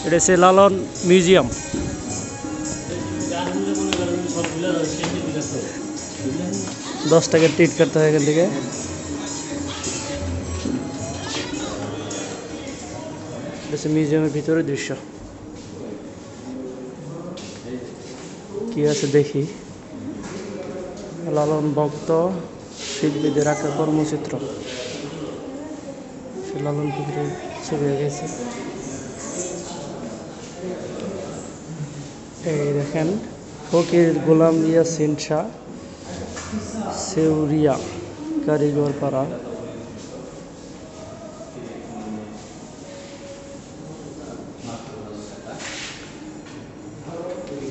এটা হচ্ছে লালন মিউজিয়াম। 10 টাকার টিকিট কাটতে হয় এখান থেকে। এটা হচ্ছে মিউজিয়ামের ভিতরে দৃশ্য। কি আছে দেখি। লালন ভক্ত শিল্পীদের আঁকা কর্মচিত্র। লালন ফকিরের ছবি গেছে। এই দেখেন ফকির গোলাম ইয়াসিন শাহ সেউরিয়া কারিগর পাড়া।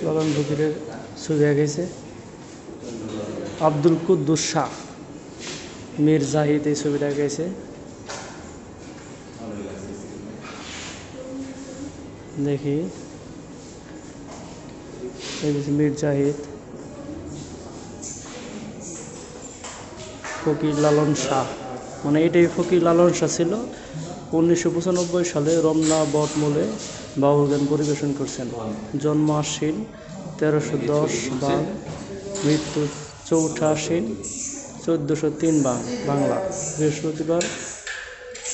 লালন ফকিরের ছবি গেছে। আব্দুল কুদ্দুস শাহ মীর জাহিদ এই ছবিটা গেছে। দেখি মীর জাহিদ, ফকির লালন শাহ, মানে এটাই ফকির লালন শাহ ছিল। 1995 সালে রমনা বটমূলে বাউল গান পরিবেশন করছেন। জন্ম আশ্বিন 1310 বাং, মৃত্যু 4 আশ্বিন 1403 বাংলা। বৃহস্পতিবার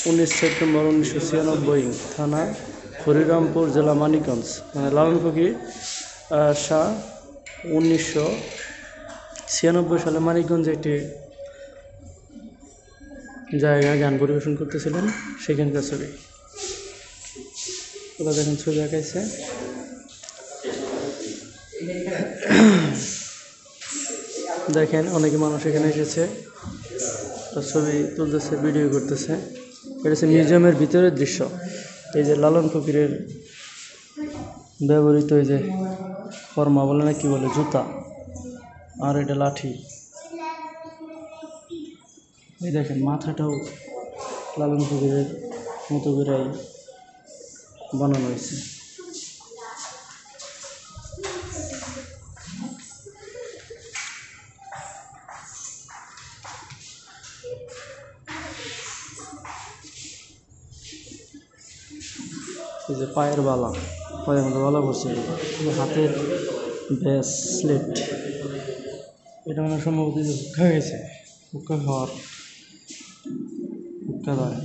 19 সেপ্টেম্বর 1996, থানা হরিরামপুর, জেলা মানিকগঞ্জ। মানে লালন ফকির শাহ 1996 সালে মানিকগঞ্জে একটি জায়গায় গান পরিবেশন করতেছিলেন, সেখানকার ছবি। ওরা দেখেন ছবি আঁকাইছে। দেখেন অনেকে মানুষ এখানে এসেছে, ছবি তুলতেছে, ভিডিও করতেছে। এটা হচ্ছে মিউজিয়ামের ভিতরের দৃশ্য। এই যে লালন ফকিরের ব্যবহৃত এই যে ফর্মা বলে না কি বলে, জুতা, আর এটা লাঠি। এই দেখেন মাথাটাও লালন ফকিরের মতো করেই বানানো হয়েছে। এই যে পায়ের বালা, পায়ের মধ্যে বালা বসে, হাতের ব্রেসলেট। এটা মানে সম্ভবত হুক্কা গেছে, হুক্কা খাওয়ার হুক্কা দেয়।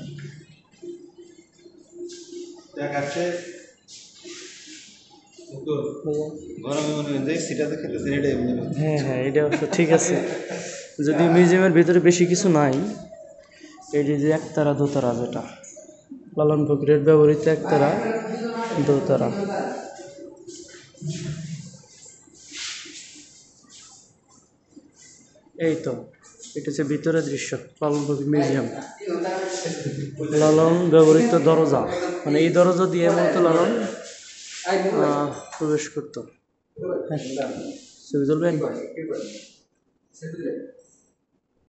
হ্যাঁ হ্যাঁ, এটা অবশ্য ঠিক আছে। যদি মিউজিয়ামের ভিতরে বেশি কিছু নাই, এই যে একতারা দোতারা, যেটা লালন ফকিরের ব্যবহৃত একতারা দোতারা। এই তো এটা হচ্ছে ভিতরের দৃশ্য লালন ফকির মিউজিয়াম। লালন ব্যবহৃত দরজা, মানে এই দরজা দিয়ে মূলত লালন প্রবেশ করতো। ছবি তুলবেন?